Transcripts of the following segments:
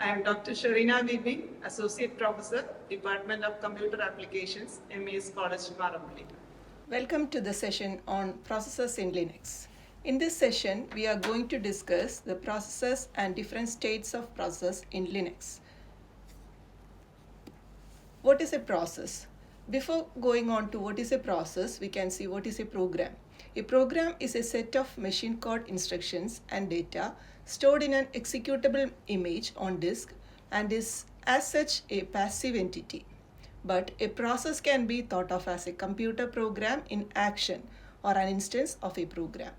I am Dr. Shereena Bibi, Associate Professor, Department of Computer Applications, MES College, Maramuli. Welcome to the session on processes in Linux. In this session, we are going to discuss the processes and different states of process in Linux. What is a process? Before going on to what is a process, we can see what is a program. A program is a set of machine code instructions and data stored in an executable image on disk and is as such a passive entity. But a process can be thought of as a computer program in action or an instance of a program.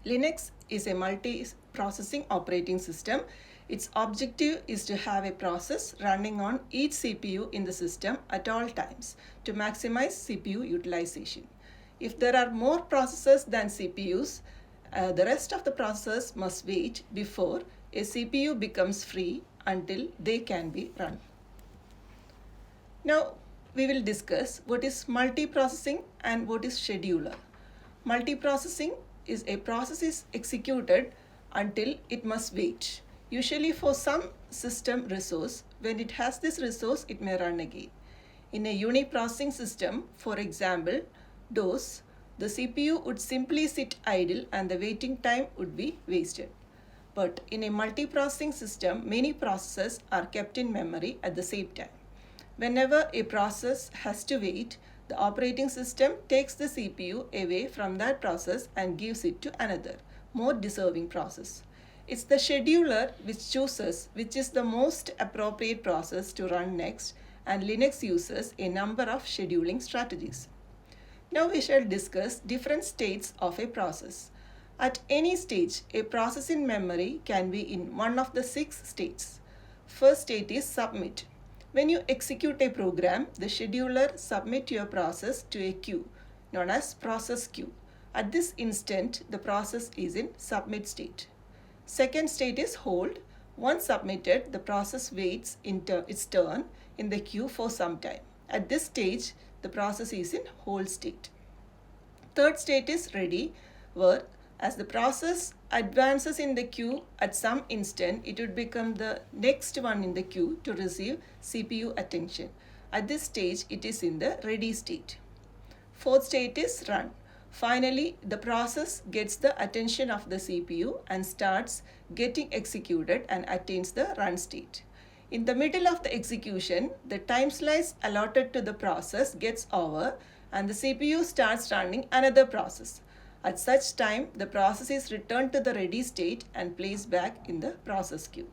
Linux is a multi-processing operating system. Its objective is to have a process running on each CPU in the system at all times to maximize CPU utilization. If there are more processors than CPUs, the rest of the processors must wait before a CPU becomes free until they can be run. Now we will discuss what is multiprocessing and what is scheduler. Multiprocessing is a process is executed until it must wait. Usually for some system resource, when it has this resource, it may run again. In a uniprocessing system, for example, DOS, the CPU would simply sit idle and the waiting time would be wasted. But in a multiprocessing system, many processes are kept in memory at the same time. Whenever a process has to wait, the operating system takes the CPU away from that process and gives it to another, more deserving process. It's the scheduler which chooses which is the most appropriate process to run next, and Linux uses a number of scheduling strategies. Now we shall discuss different states of a process. At any stage, a process in memory can be in one of the 6 states. First state is submit. When you execute a program, the scheduler submits your process to a queue known as process queue. At this instant, the process is in submit state. Second state is hold. Once submitted, the process waits its turn in the queue for some time. At this stage, the process is in hold state. Third state is ready, where as the process advances in the queue at some instant, it would become the next one in the queue to receive CPU attention. At this stage, it is in the ready state. Fourth state is run. Finally, the process gets the attention of the CPU and starts getting executed and attains the run state. In the middle of the execution, the time slice allotted to the process gets over and the CPU starts running another process. At such time, the process is returned to the ready state and placed back in the process queue.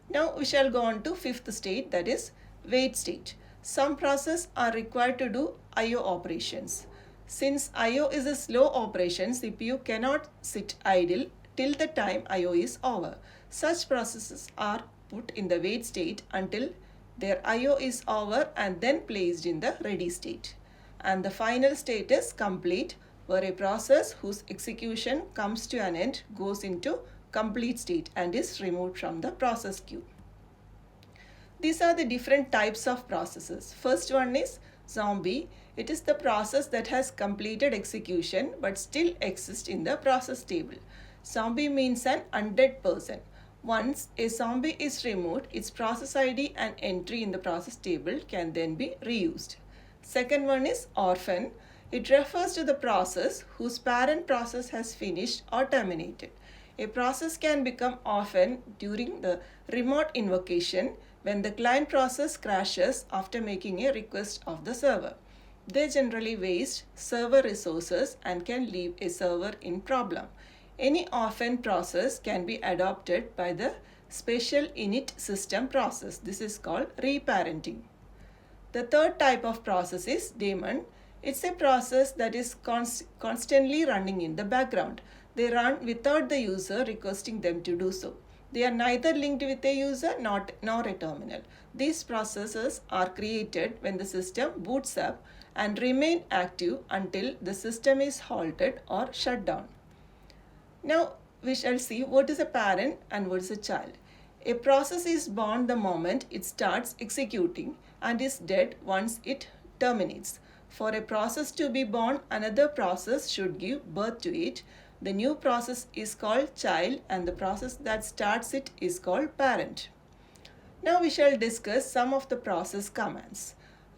Now we shall go on to fifth state, that is wait state. Some processes are required to do I/O operations. Since I/O is a slow operation, CPU cannot sit idle till the time I/O is over. Such processes are put in the wait state until their I/O is over and then placed in the ready state. And the final state is complete, where a process whose execution comes to an end goes into complete state and is removed from the process queue. These are the different types of processes. First one is zombie. It is the process that has completed execution but still exists in the process table. Zombie means an undead person. Once a zombie is removed, its process ID and entry in the process table can then be reused. Second one is orphan. It refers to the process whose parent process has finished or terminated. A process can become orphan during the remote invocation when the client process crashes after making a request of the server. They generally waste server resources and can leave a server in problem. Any orphan process can be adopted by the special init system process. This is called reparenting. The third type of process is daemon. It's a process that is constantly running in the background. They run without the user requesting them to do so. They are neither linked with a user nor a terminal. These processes are created when the system boots up and remain active until the system is halted or shut down. Now we shall see what is a parent and what is a child. A process is born the moment it starts executing and is dead once it terminates. For a process to be born, another process should give birth to it. The new process is called child and the process that starts it is called parent. Now we shall discuss some of the process commands.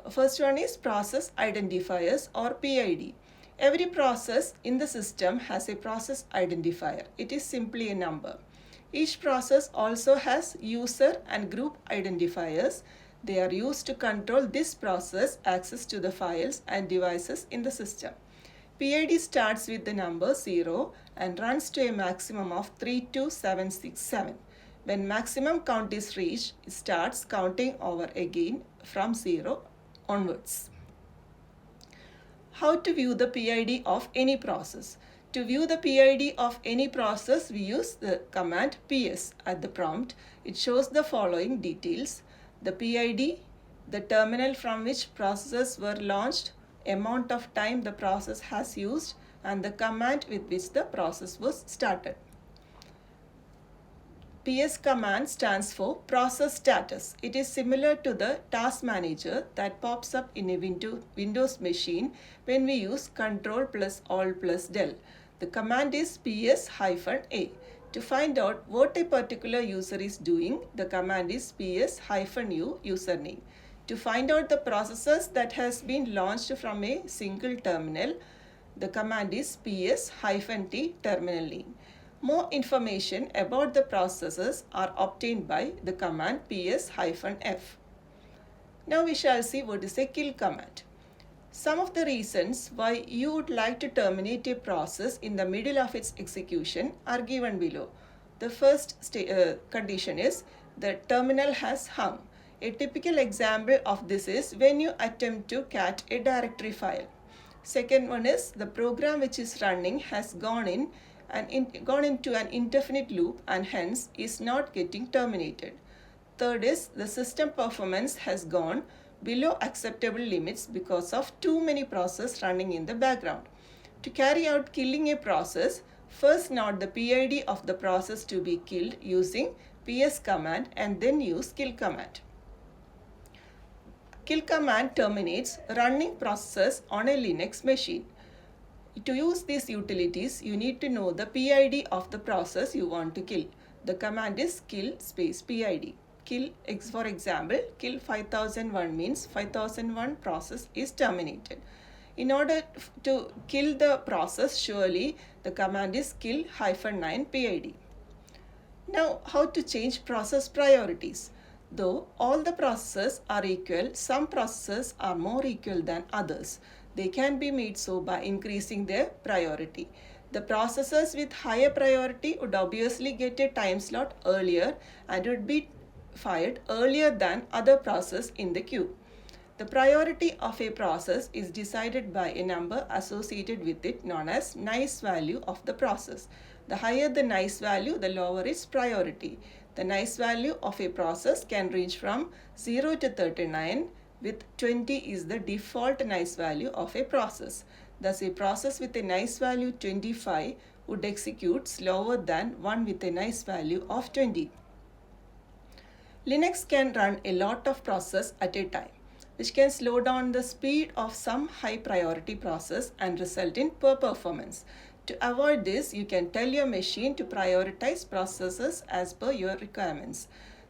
First one is process identifiers or PID. Every process in the system has a process identifier. It is simply a number. Each process also has user and group identifiers. They are used to control this process access to the files and devices in the system. PID starts with the number 0 and runs to a maximum of 32767. When maximum count is reached, it starts counting over again from 0 onwards. How to view the PID of any process? To view the PID of any process, we use the command ps at the prompt. It shows the following details: the PID, the terminal from which processes were launched, amount of time the process has used, and the command with which the process was started. PS command stands for process status. It is similar to the task manager that pops up in a Windows machine when we use Ctrl plus Alt plus del. The command is ps-a. To find out what a particular user is doing, the command is ps-u username. To find out the processes that has been launched from a single terminal, the command is ps-t terminal name. More information about the processes are obtained by the command ps-f. Now we shall see what is a kill command. Some of the reasons why you would like to terminate a process in the middle of its execution are given below. The first condition is the terminal has hung. A typical example of this is when you attempt to cat a directory file. Second one is the program which is running has gone into an indefinite loop and hence is not getting terminated. Third is the system performance has gone below acceptable limits because of too many processes running in the background. To carry out killing a process, first note the PID of the process to be killed using ps command and then use kill command. Kill command terminates running processes on a Linux machine. To use these utilities, you need to know the PID of the process you want to kill. The command is kill space PID. Kill, for example, kill 5001 means 5001 process is terminated. In order to kill the process, surely the command is kill -9 PID. Now, how to change process priorities? Though all the processes are equal, some processes are more equal than others. They can be made so by increasing their priority. The processes with higher priority would obviously get a time slot earlier and would be fired earlier than other processes in the queue. The priority of a process is decided by a number associated with it known as nice value of the process. The higher the nice value, the lower its priority. The nice value of a process can range from 0 to 39, with 20 is the default nice value of a process. Thus, a process with a nice value 25 would execute slower than one with a nice value of 20. Linux can run a lot of processes at a time, which can slow down the speed of some high priority process and result in poor performance. To avoid this, you can tell your machine to prioritize processes as per your requirements.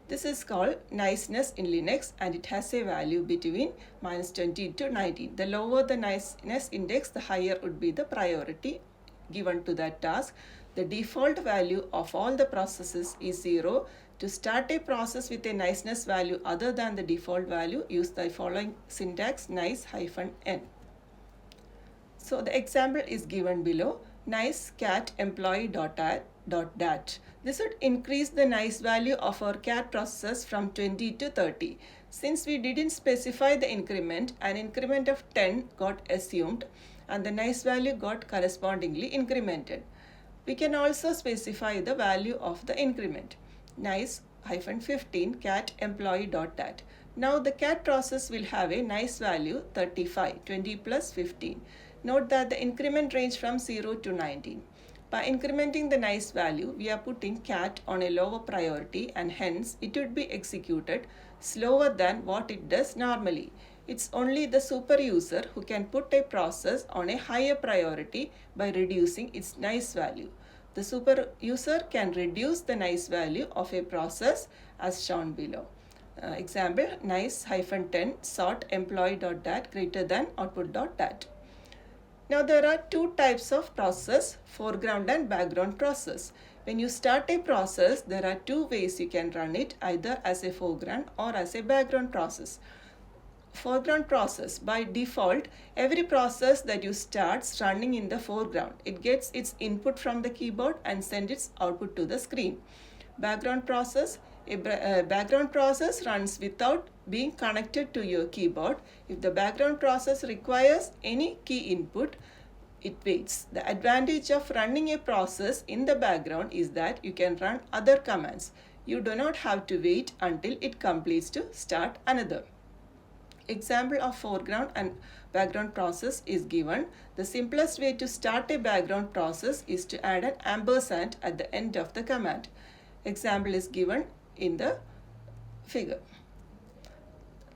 This is called niceness in Linux and it has a value between -20 to 19. The lower the niceness index, the higher would be the priority given to that task. The default value of all the processes is 0. To start a process with a niceness value other than the default value, use the following syntax nice-n. So the example is given below. Nice cat employee.add.dat. This would increase the nice value of our cat processes from 20 to 30. Since we didn't specify the increment, an increment of 10 got assumed and the nice value got correspondingly incremented. We can also specify the value of the increment. Nice-15 cat employee.dat. Now the cat process will have a nice value 35, 20 plus 15. Note that the increment range from 0 to 19. By incrementing the nice value, we are putting cat on a lower priority and hence it would be executed slower than what it does normally. It's only the super user who can put a process on a higher priority by reducing its nice value. The super user can reduce the nice value of a process as shown below. Example, nice-10 sort employee.dat greater than output.dat. Now there are two types of process, foreground and background process. When you start a process, there are two ways you can run it, either as a foreground or as a background process. Foreground process, by default, every process that you starts running in the foreground. It gets its input from the keyboard and sends its output to the screen. Background process, a background process runs without being connected to your keyboard. If the background process requires any key input, it waits. The advantage of running a process in the background is that you can run other commands. You do not have to wait until it completes to start another. Example of foreground and background process is given. The simplest way to start a background process is to add an ampersand at the end of the command. Example is given in the figure.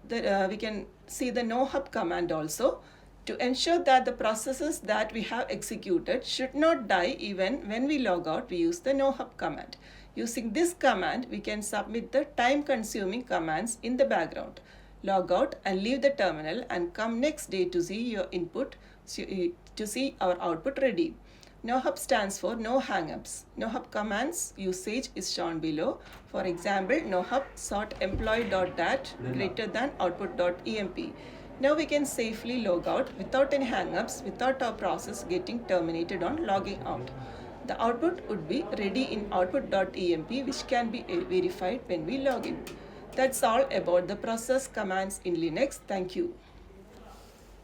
We can see the no-hub command also. To ensure that the processes that we have executed should not die even when we log out, we use the no-hub command. Using this command, we can submit the time-consuming commands in the background. Log out and leave the terminal and come next day to see your input, to see our output ready. No-hub stands for no hangups. No-hub commands usage is shown below. For example, no-hub sort employee.dat greater than output.emp. Now we can safely log out without any hangups, without our process getting terminated on logging out. The output would be ready in output.emp, which can be verified when we log in. That's all about the process commands in Linux. Thank you.